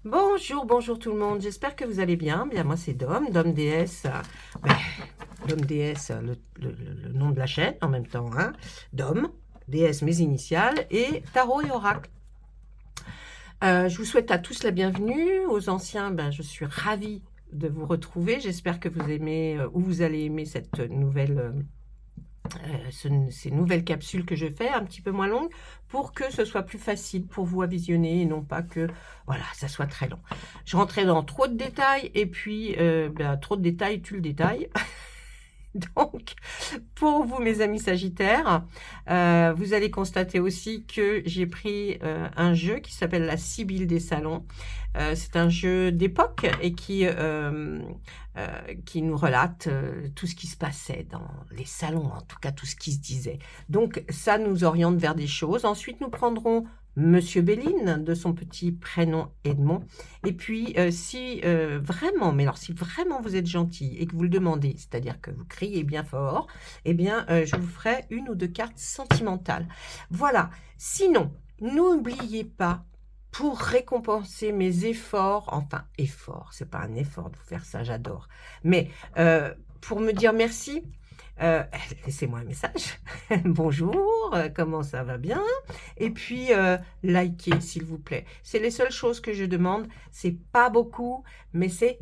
Bonjour, bonjour tout le monde, j'espère que vous allez bien. Bien, moi c'est Dom DS, ben, Dom DS, le nom de la chaîne en même temps, hein. Dom, DS mes initiales, et Tarot et Oracle. Je vous souhaite à tous la bienvenue, aux anciens, ben, je suis ravie de vous retrouver. J'espère que vous aimez, ou vous allez aimer cette nouvelle... ces nouvelles capsules que je fais, un petit peu moins longues, pour que ce soit plus facile pour vous à visionner et non pas que voilà, ça soit très long. Je rentrais dans trop de détails et puis trop de détails tue le détail. Donc, pour vous, mes amis Sagittaires, vous allez constater aussi que j'ai pris un jeu qui s'appelle la Sibylle des Salons. C'est un jeu d'époque et qui nous relate tout ce qui se passait dans les salons, en tout cas tout ce qui se disait. Donc, ça nous oriente vers des choses. Ensuite, nous prendrons Monsieur Béline, de son petit prénom Edmond. Et puis, si vraiment, mais alors si vraiment vous êtes gentil et que vous le demandez, c'est-à-dire que vous criez bien fort, eh bien, je vous ferai une ou deux cartes sentimentales. Voilà. Sinon, n'oubliez pas, pour récompenser mes efforts, enfin, efforts, c'est pas un effort de vous faire ça, j'adore, mais pour me dire merci, euh, laissez-moi un message. Bonjour, comment ça va bien? Et puis, likez, s'il vous plaît. C'est les seules choses que je demande. C'est pas beaucoup, mais c'est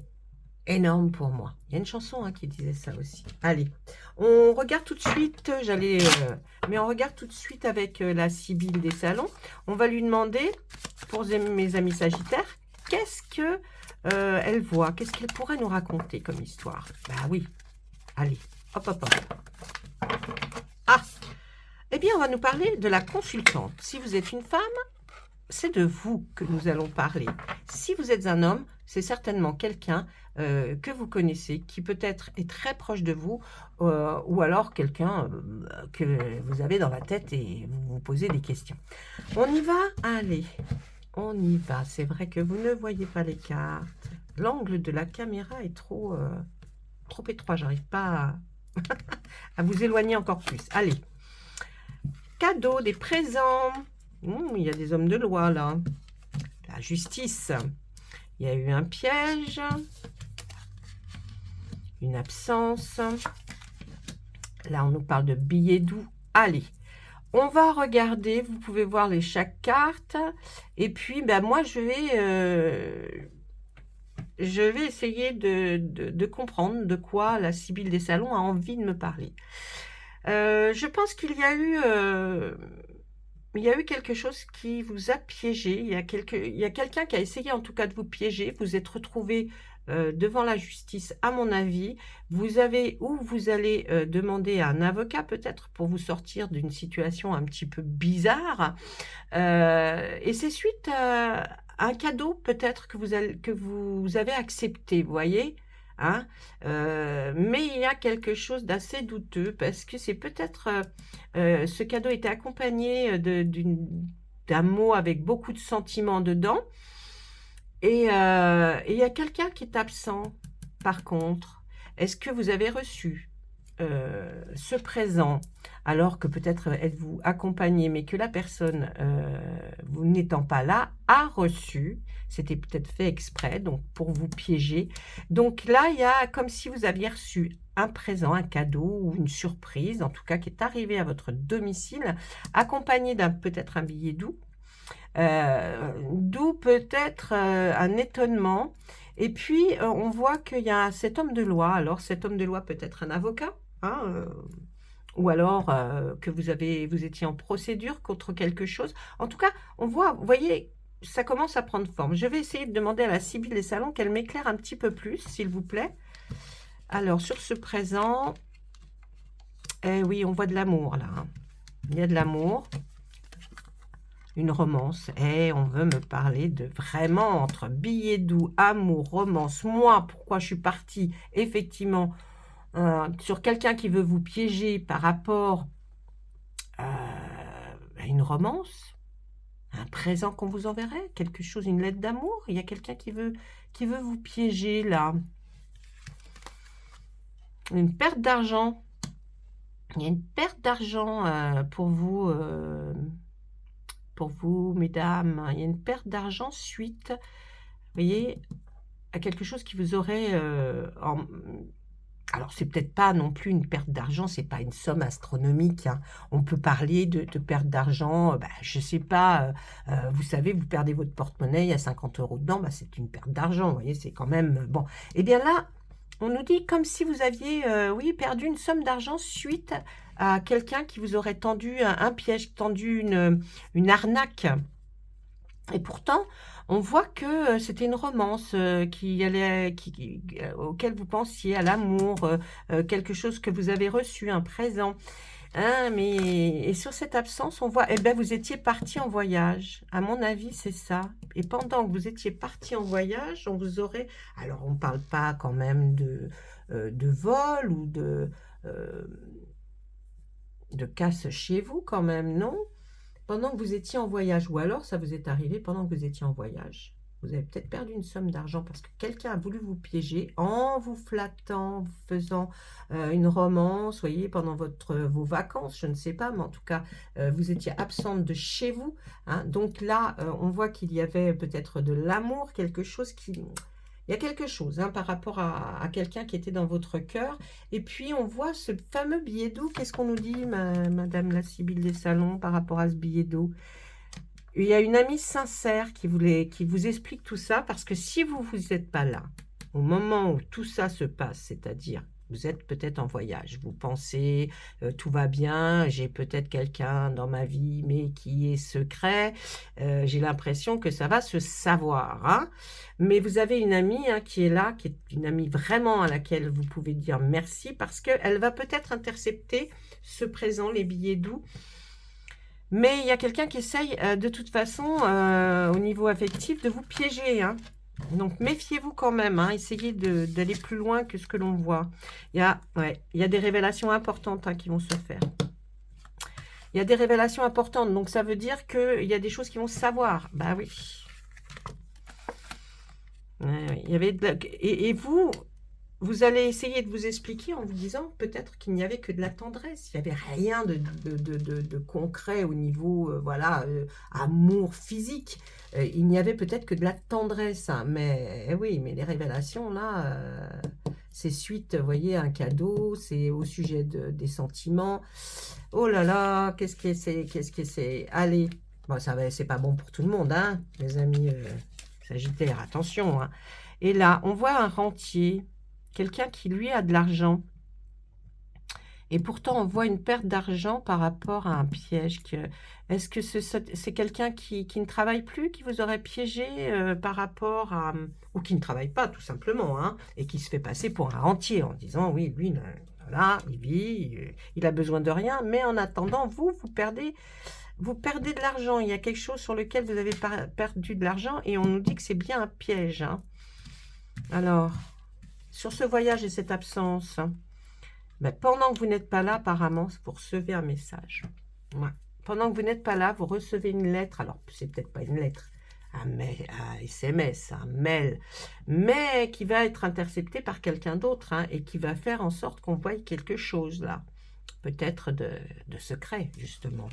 énorme pour moi. Il y a une chanson qui disait ça aussi. Allez, on regarde tout de suite, mais on regarde tout de suite avec la Sibylle des Salons. On va lui demander, pour mes amis Sagittaires, qu'est-ce que elle voit? Qu'est-ce qu'elle pourrait nous raconter comme histoire? Bah oui, allez, hop, hop, hop. Ah, eh bien, on va nous parler de la consultante. Si vous êtes une femme, c'est de vous que nous allons parler. Si vous êtes un homme, c'est certainement quelqu'un que vous connaissez, qui peut-être est très proche de vous, ou alors quelqu'un que vous avez dans la tête et vous vous posez des questions. On y va? Allez, on y va. C'est vrai que vous ne voyez pas les cartes. L'angle de la caméra est trop étroit. J'arrive pas à vous éloigner encore plus. Allez, cadeaux, des présents. Il y a des hommes de loi là. La justice. Il y a eu un piège. Une absence. Là, on nous parle de billets doux. Allez, on va regarder. Vous pouvez voir chaque carte. Et puis, ben, moi, je vais essayer de comprendre de quoi la Sibylle des Salons a envie de me parler. Je pense qu'il y a eu quelque chose qui vous a piégé. Il y a quelqu'un qui a essayé en tout cas de vous piéger. Vous êtes retrouvé devant la justice, à mon avis. Vous allez demander à un avocat peut-être pour vous sortir d'une situation un petit peu bizarre. Et c'est suite à un cadeau peut-être que vous avez accepté, vous voyez, hein. Mais il y a quelque chose d'assez douteux parce que c'est peut-être ce cadeau était accompagné d'un mot avec beaucoup de sentiments dedans. Et il y a quelqu'un qui est absent, par contre. Est-ce que vous avez reçu ce présent alors que peut-être êtes-vous accompagné, mais que la personne, vous n'étant pas là, a reçu? C'était peut-être fait exprès, donc pour vous piéger. Donc là, il y a comme si vous aviez reçu un présent, un cadeau ou une surprise, en tout cas qui est arrivé à votre domicile, accompagné peut-être un billet doux. D'où peut-être un étonnement. Et puis, on voit qu'il y a cet homme de loi. Alors, cet homme de loi peut être un avocat, hein, ou alors que vous étiez en procédure contre quelque chose. En tout cas, on voit, vous voyez, ça commence à prendre forme. Je vais essayer de demander à la Sibylle des Salons qu'elle m'éclaire un petit peu plus, s'il vous plaît. Alors, sur ce présent, eh oui, on voit de l'amour, là, hein. Il y a de l'amour. Une romance. Et on veut me parler de vraiment entre billets doux, amour, romance. Moi, pourquoi je suis partie effectivement sur quelqu'un qui veut vous piéger par rapport à une romance, un présent qu'on vous enverrait, quelque chose, une lettre d'amour. Il y a quelqu'un qui veut vous piéger là. Une perte d'argent. Il y a une perte d'argent pour vous. Pour vous, mesdames, il y a une perte d'argent suite voyez, à quelque chose qui vous aurait, alors c'est peut-être pas non plus une perte d'argent, c'est pas une somme astronomique, hein. On peut parler de perte d'argent, bah, je sais pas, vous savez, vous perdez votre porte-monnaie, il y a 50 € dedans, bah, c'est une perte d'argent, vous voyez? C'est quand même, bon. Et bien là, on nous dit comme si vous aviez, oui, perdu une somme d'argent suite à quelqu'un qui vous aurait tendu un piège, tendu une arnaque. Et pourtant, on voit que, c'était une romance, qui allait auquel vous pensiez, à l'amour, quelque chose que vous avez reçu, un présent. Hein, mais et sur cette absence, on voit, eh ben, vous étiez parti en voyage. À mon avis, c'est ça. Et pendant que vous étiez parti en voyage, on vous aurait, alors on ne parle pas quand même de vol ou de casse chez vous quand même, non? Pendant que vous étiez en voyage, ou alors ça vous est arrivé pendant que vous étiez en voyage. Vous avez peut-être perdu une somme d'argent parce que quelqu'un a voulu vous piéger en vous flattant, en vous faisant une romance, voyez, pendant vos vacances, je ne sais pas, mais en tout cas, vous étiez absente de chez vous, hein. Donc là, on voit qu'il y avait peut-être de l'amour, quelque chose qui... Il y a quelque chose, hein, par rapport à quelqu'un qui était dans votre cœur. Et puis, on voit ce fameux billet d'eau. Qu'est-ce qu'on nous dit, Madame la Sibylle des Salons, par rapport à ce billet d'eau? Il y a une amie sincère qui vous explique tout ça, parce que si vous n'êtes pas là, au moment où tout ça se passe, c'est-à-dire, vous êtes peut-être en voyage, vous pensez, tout va bien, j'ai peut-être quelqu'un dans ma vie, mais qui est secret, j'ai l'impression que ça va se savoir, hein. Mais vous avez une amie, hein, qui est là, qui est une amie vraiment à laquelle vous pouvez dire merci, parce qu'elle va peut-être intercepter ce présent, les billets doux. Mais il y a quelqu'un qui essaye, de toute façon, au niveau affectif, de vous piéger, hein. Donc méfiez-vous quand même, hein. Essayez d'aller plus loin que ce que l'on voit. Ouais, il y a des révélations importantes, hein, qui vont se faire. Il y a des révélations importantes, donc ça veut dire qu'il y a des choses qui vont se savoir. Bah oui. Ouais, ouais, il y avait et vous allez essayer de vous expliquer en vous disant peut-être qu'il n'y avait que de la tendresse. Il n'y avait rien de concret au niveau, voilà, amour physique. Il n'y avait peut-être que de la tendresse, hein. Mais oui, mais les révélations, là, c'est suite, vous voyez, à un cadeau, c'est au sujet des sentiments. Oh là là, qu'est-ce que c'est, qu'est-ce que c'est? Allez, bon, ça va, c'est pas bon pour tout le monde, hein, les amis Sagittaire, attention, hein. Et là, on voit un rentier, quelqu'un qui, lui, a de l'argent. Et pourtant, on voit une perte d'argent par rapport à un piège. Est-ce que c'est quelqu'un qui ne travaille plus, qui vous aurait piégé par rapport à... Ou qui ne travaille pas, tout simplement, hein, et qui se fait passer pour un rentier en disant, oui, lui, voilà, il vit, il a besoin de rien, mais en attendant, vous perdez de l'argent. Il y a quelque chose sur lequel vous avez perdu de l'argent et on nous dit que c'est bien un piège, hein. Alors, sur ce voyage et cette absence, ben, pendant que vous n'êtes pas là, apparemment, vous recevez un message. Ouais. Pendant que vous n'êtes pas là, vous recevez une lettre. Alors, c'est peut-être pas une lettre, un SMS, un mail, mais qui va être intercepté par quelqu'un d'autre, hein, et qui va faire en sorte qu'on voie quelque chose là. Peut-être de secret, justement.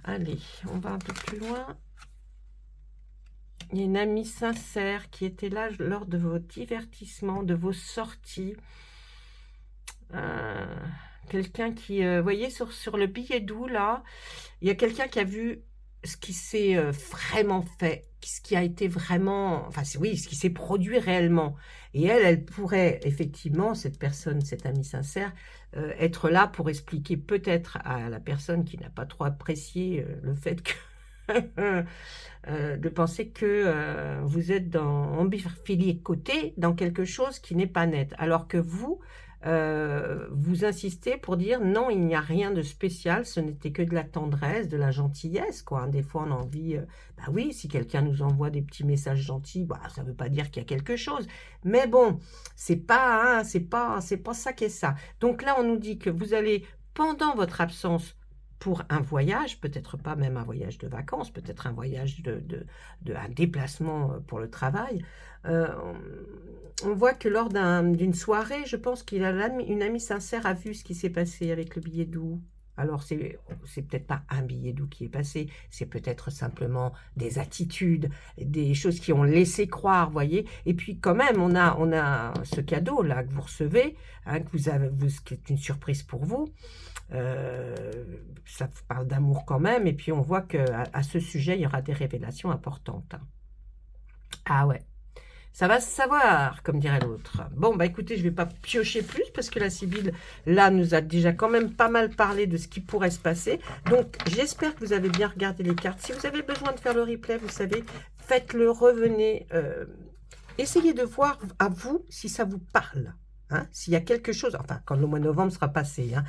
Allez, on va un peu plus loin. Il y a une amie sincère qui était là lors de vos divertissements, de vos sorties. Quelqu'un qui, vous voyez, sur le billet doux, là, il y a quelqu'un qui a vu ce qui s'est vraiment fait, ce qui a été vraiment, enfin, oui, ce qui s'est produit réellement. Et elle pourrait, effectivement, cette personne, cette amie sincère, être là pour expliquer peut-être à la personne qui n'a pas trop apprécié le fait que... de penser que vous êtes en bifurqué dans quelque chose qui n'est pas net, alors que vous insistez pour dire non, il n'y a rien de spécial, ce n'était que de la tendresse, de la gentillesse, quoi, hein. Des fois, on a envie, bah oui, si quelqu'un nous envoie des petits messages gentils, bah, ça ne veut pas dire qu'il y a quelque chose, mais bon, c'est pas, hein, c'est pas ça qui est ça. Donc là, on nous dit que vous allez, pendant votre absence, pour un voyage, peut-être pas même un voyage de vacances, peut-être un voyage un déplacement pour le travail. On voit que lors d'une soirée, je pense qu'il a une amie sincère a vu ce qui s'est passé avec le billet doux. Alors, c'est peut-être pas un billet doux qui est passé, c'est peut-être simplement des attitudes, des choses qui ont laissé croire, voyez. Et puis, quand même, on a ce cadeau-là que vous recevez, hein, qui est une surprise pour vous. Ça parle d'amour quand même, et puis on voit qu'à ce sujet, il y aura des révélations importantes. Ah ouais. Ça va se savoir, comme dirait l'autre. Bon, bah écoutez, je ne vais pas piocher plus parce que la Sybille, là, nous a déjà quand même pas mal parlé de ce qui pourrait se passer. Donc, j'espère que vous avez bien regardé les cartes. Si vous avez besoin de faire le replay, vous savez, faites-le, revenez. Essayez de voir à vous si ça vous parle. Hein, s'il y a quelque chose, enfin, quand le mois de novembre sera passé, hein,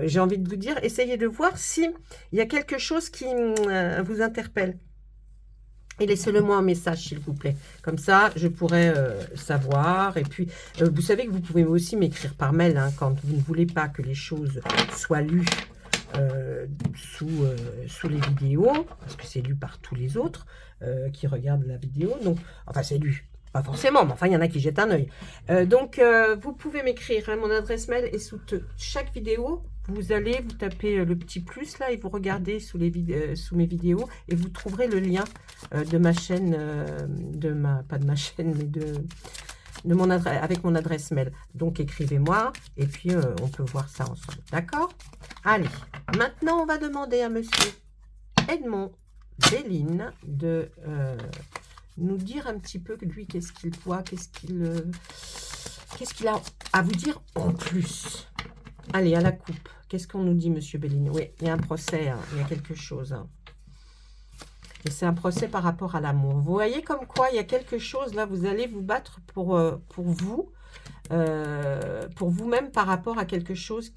j'ai envie de vous dire, essayez de voir s'il y a quelque chose qui vous interpelle. Et laissez-le-moi un message, s'il vous plaît. Comme ça, je pourrais savoir. Et puis, vous savez que vous pouvez aussi m'écrire par mail hein, quand vous ne voulez pas que les choses soient lues sous les vidéos, parce que c'est lu par tous les autres qui regardent la vidéo. Donc, enfin, c'est lu. Pas forcément, mais enfin, il y en a qui jettent un œil. Donc, vous pouvez m'écrire. Hein, mon adresse mail est sous chaque vidéo. Vous allez, vous tapez le petit plus là et vous regardez sous mes vidéos et vous trouverez le lien de ma chaîne, pas de ma chaîne, mais de mon adresse, avec mon adresse mail. Donc écrivez-moi et puis on peut voir ça ensemble. D'accord? Allez, maintenant on va demander à monsieur Edmond Béline de nous dire un petit peu lui qu'est-ce qu'il voit, qu'est-ce qu'il a à vous dire en plus. Allez, à la coupe. Qu'est-ce qu'on nous dit, monsieur Béline? Oui, il y a un procès, hein, il y a quelque chose. Hein. Et c'est un procès par rapport à l'amour. Vous voyez comme quoi il y a quelque chose, là, vous allez vous battre pour vous, pour vous-même par rapport à quelque chose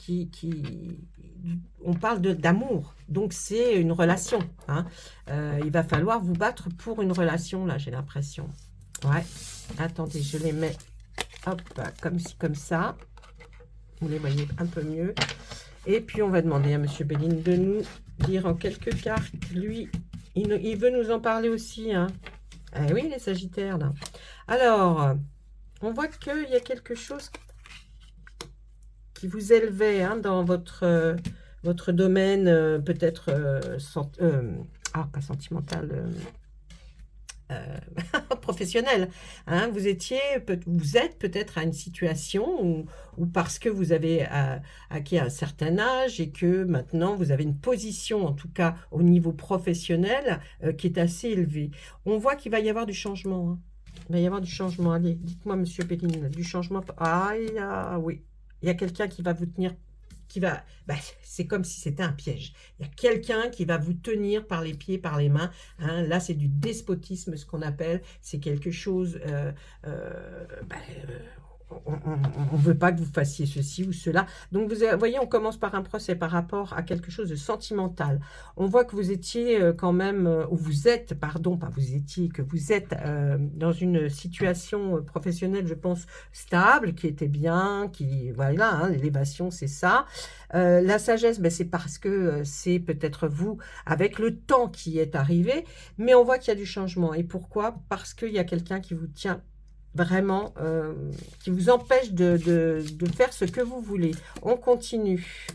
on parle d'amour. Donc, c'est une relation. Hein. Il va falloir vous battre pour une relation, là, j'ai l'impression. Ouais. Attendez, je les mets, hop, comme ci, comme ça. Vous les voyez un peu mieux. Et puis, on va demander à monsieur Béline de nous dire en quelques cartes. Lui, il veut nous en parler aussi. Hein. Ah oui, les Sagittaires, là. Alors, on voit qu'il y a quelque chose qui vous élevait hein, dans votre domaine, peut-être, pas sentimental, professionnel. Hein, vous êtes peut-être à une situation où parce que vous avez acquis un certain âge et que maintenant vous avez une position, en tout cas au niveau professionnel, qui est assez élevée. On voit qu'il va y avoir du changement. Hein. Il va y avoir du changement. Allez, dites-moi, monsieur Béline, du changement. Ah, oui. Il y a quelqu'un qui va vous tenir, c'est comme si c'était un piège. Il y a quelqu'un qui va vous tenir par les pieds, par les mains. Hein. Là, c'est du despotisme, ce qu'on appelle. C'est quelque chose... on ne veut pas que vous fassiez ceci ou cela. Donc, vous voyez, on commence par un procès par rapport à quelque chose de sentimental. On voit que vous étiez quand même, ou vous êtes, pardon, pas vous étiez, que vous êtes dans une situation professionnelle, je pense, stable, qui était bien, voilà, hein, l'élévation, c'est ça. La sagesse, c'est parce que c'est peut-être vous, avec le temps qui est arrivé, mais on voit qu'il y a du changement. Et pourquoi? Parce qu'il y a quelqu'un qui vous tient vraiment, qui vous empêche de faire ce que vous voulez. On continue.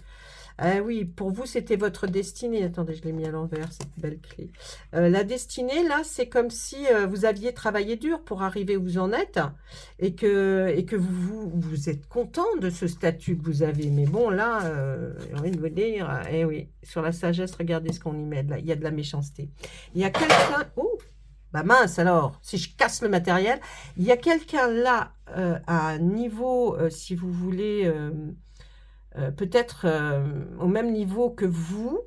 Oui, pour vous, c'était votre destinée. Attendez, je l'ai mis à l'envers, cette belle clé. La destinée, là, c'est comme si vous aviez travaillé dur pour arriver où vous en êtes et que vous êtes content de ce statut que vous avez. Mais bon, là, j'ai envie de vous dire, oui, sur la sagesse, regardez ce qu'on y met. Là, il y a de la méchanceté. Il y a quelqu'un... Oh, bah mince alors, si je casse le matériel, il y a quelqu'un là à un niveau, si vous voulez, peut-être au même niveau que vous,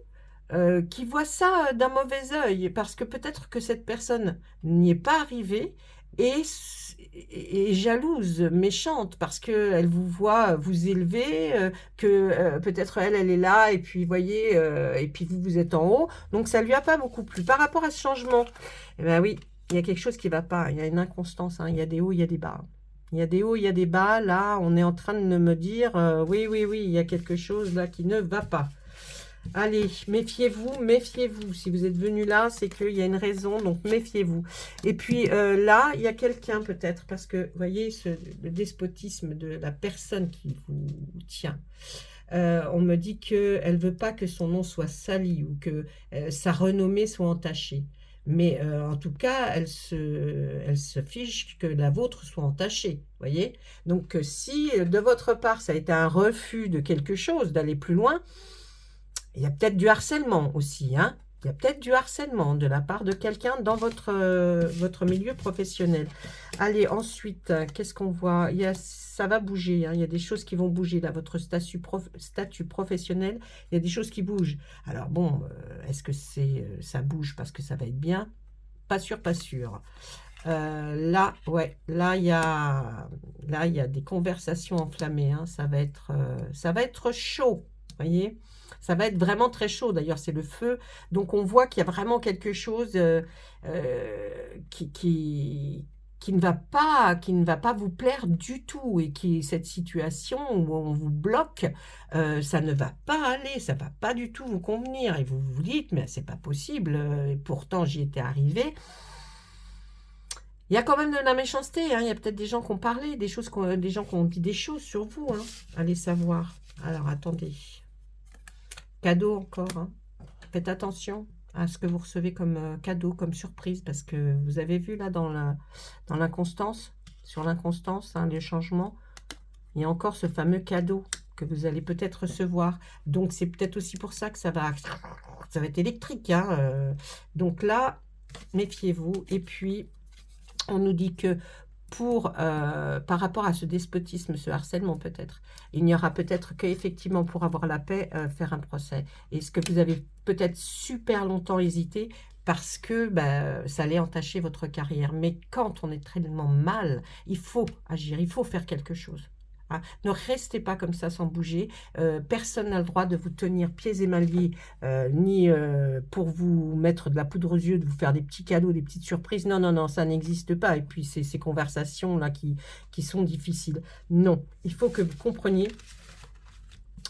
qui voit ça d'un mauvais œil, parce que peut-être que cette personne n'y est pas arrivée et jalouse, méchante, parce qu'elle vous voit vous élever, que peut-être elle est là, et puis voyez, et puis vous êtes en haut, donc ça lui a pas beaucoup plu. Par rapport à ce changement, eh bien oui, il y a quelque chose qui ne va pas, il y a une inconstance, hein, il y a des hauts, il y a des bas. Il y a des hauts, il y a des bas, là, on est en train de me dire, oui, il y a quelque chose là qui ne va pas. Allez, méfiez-vous, méfiez-vous. Si vous êtes venu là, c'est qu'il y a une raison, donc méfiez-vous. Et puis là, il y a quelqu'un peut-être, parce que, vous voyez, le despotisme de la personne qui vous tient. On me dit qu'elle ne veut pas que son nom soit sali ou que sa renommée soit entachée. Mais en tout cas, elle se fiche que la vôtre soit entachée, voyez. Donc, si de votre part, ça a été un refus de quelque chose, d'aller plus loin, il y a peut-être du harcèlement aussi, hein. Il y a peut-être du harcèlement de la part de quelqu'un dans votre milieu professionnel. Allez, ensuite, qu'est-ce qu'on voit? Ça va bouger, hein. Il y a des choses qui vont bouger là, votre statut professionnel, il y a des choses qui bougent. Alors bon, est-ce que ça bouge parce que ça va être bien? Pas sûr, pas sûr. Là, ouais, là, il y a des conversations enflammées, hein. Ça va être chaud, voyez? Ça va être vraiment très chaud. D'ailleurs, c'est le feu. Donc, on voit qu'il y a vraiment quelque chose qui ne va pas vous plaire du tout et cette situation où on vous bloque, ça ne va pas aller, ça ne va pas du tout vous convenir. Et vous vous dites, mais c'est pas possible. Et pourtant, j'y étais arrivée. Il y a quand même de la méchanceté, hein. Il y a peut-être des gens qui ont parlé, des gens qui ont dit des choses sur vous, hein. Allez savoir. Alors, attendez. Cadeau encore, hein. Faites attention à ce que vous recevez comme cadeau, comme surprise, parce que vous avez vu là dans l'inconstance, sur l'inconstance, hein, les changements, il y a encore ce fameux cadeau que vous allez peut-être recevoir. Donc, c'est peut-être aussi pour ça que ça va être électrique, hein. Donc là, méfiez-vous. Et puis, on nous dit que par rapport à ce despotisme, ce harcèlement peut-être, il n'y aura peut-être qu'effectivement pour avoir la paix, faire un procès. Et ce que vous avez peut-être super longtemps hésité parce que ça allait entacher votre carrière. Mais quand on est tellement mal, il faut agir, il faut faire quelque chose. Hein. Ne restez pas comme ça sans bouger. Personne n'a le droit de vous tenir pieds et mains liés, ni pour vous mettre de la poudre aux yeux, de vous faire des petits cadeaux, des petites surprises. Non, non, non, ça n'existe pas. Et puis, ces conversations-là qui sont difficiles. Non, il faut que vous compreniez,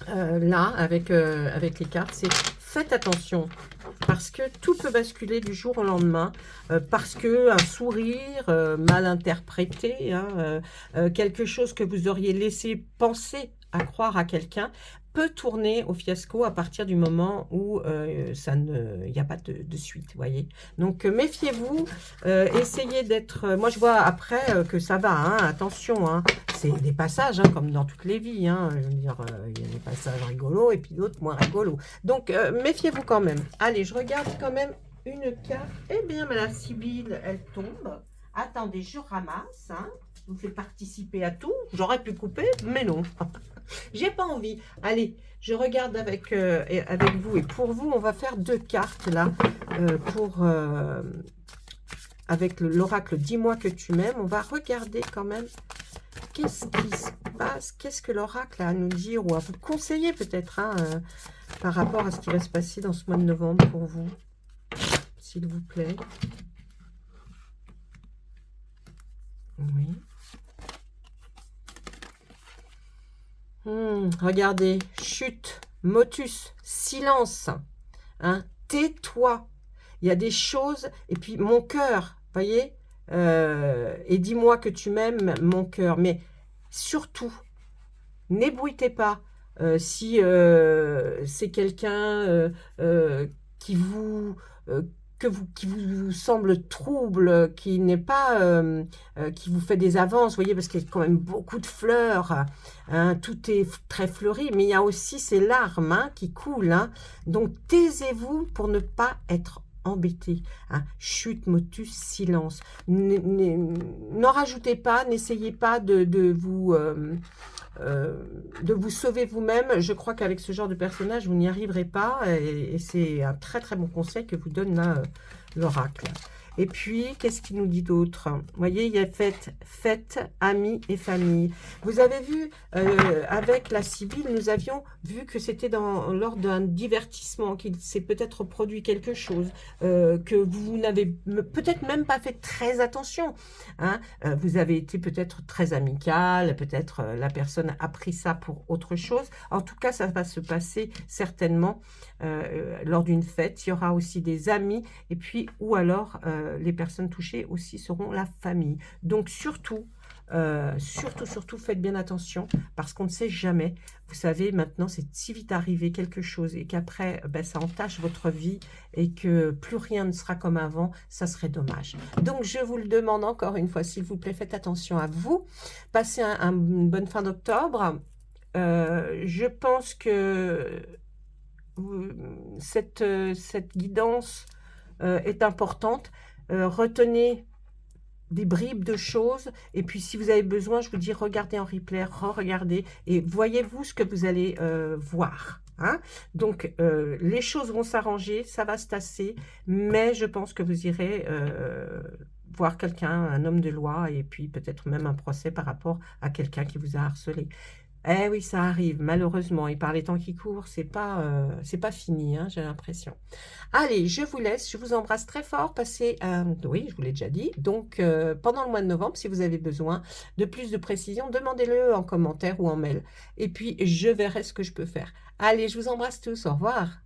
là, avec les cartes, c'est faites attention. Parce que tout peut basculer du jour au lendemain, parce qu'un sourire mal interprété, hein, quelque chose que vous auriez laissé penser à croire à quelqu'un, peut tourner au fiasco à partir du moment où il n'y a pas de suite, voyez. Donc, méfiez-vous, essayez d'être... moi, je vois après que ça va, hein, attention, hein, c'est des passages, hein, comme dans toutes les vies, hein, je veux dire, il y a des passages rigolos et puis d'autres moins rigolos. Donc, méfiez-vous quand même. Allez, je regarde quand même une carte. Eh bien, la Sibylle, elle tombe. Attendez, je ramasse, hein. Je vous fais participer à tout. J'aurais pu couper, mais non. J'ai pas envie. Allez, je regarde avec vous. Et pour vous, on va faire 2 cartes, là, avec l'oracle « Dis-moi que tu m'aimes ». On va regarder quand même qu'est-ce qui se passe, qu'est-ce que l'oracle a à nous dire ou à vous conseiller peut-être, hein, par rapport à ce qui va se passer dans ce mois de novembre pour vous, s'il vous plaît. Oui. Regardez, chute, motus, silence, hein, tais-toi. Il y a des choses, et puis mon cœur, voyez, et dis-moi que tu m'aimes, mon cœur. Mais surtout, n'ébruitez pas si c'est quelqu'un qui vous... qui vous semble trouble, qui n'est pas, qui vous fait des avances, vous voyez, parce qu'il y a quand même beaucoup de fleurs, hein, tout est très fleuri, mais il y a aussi ces larmes, hein, qui coulent, hein. Donc taisez-vous pour ne pas être embêté, hein. Chute, motus, silence. N'en rajoutez pas, n'essayez pas de vous sauver vous-même. Je crois qu'avec ce genre de personnage, vous n'y arriverez pas. Et c'est un très très bon conseil que vous donne là l'oracle. Et puis, qu'est-ce qu'il nous dit d'autre? Vous voyez, il y a fête, amis et famille. Vous avez vu, avec la Sibylle, nous avions vu que c'était lors d'un divertissement, qu'il s'est peut-être produit quelque chose, que vous n'avez peut-être même pas fait très attention, hein. Vous avez été peut-être très amical, peut-être la personne a pris ça pour autre chose. En tout cas, ça va se passer certainement lors d'une fête. Il y aura aussi des amis, et puis, ou alors... les personnes touchées aussi seront la famille. Donc surtout, Surtout, surtout, faites bien attention parce qu'on ne sait jamais. Vous savez, maintenant, c'est si vite arrivé quelque chose et qu'après, ben, ça entache votre vie et que plus rien ne sera comme avant, ça serait dommage. Donc, je vous le demande encore une fois, s'il vous plaît, faites attention à vous. Passez une bonne fin d'octobre. Je pense que cette guidance est importante. Retenez des bribes de choses, et puis si vous avez besoin, je vous dis, regardez en replay, re-regardez, et voyez-vous ce que vous allez voir. Hein. Donc, les choses vont s'arranger, ça va se tasser, mais je pense que vous irez voir quelqu'un, un homme de loi, et puis peut-être même un procès par rapport à quelqu'un qui vous a harcelé. Eh oui, ça arrive, malheureusement, et par les temps qui courent, c'est pas fini, hein, j'ai l'impression. Allez, je vous laisse, je vous embrasse très fort, passez un... Oui, je vous l'ai déjà dit, donc pendant le mois de novembre, si vous avez besoin de plus de précision, demandez-le en commentaire ou en mail, et puis je verrai ce que je peux faire. Allez, je vous embrasse tous, au revoir.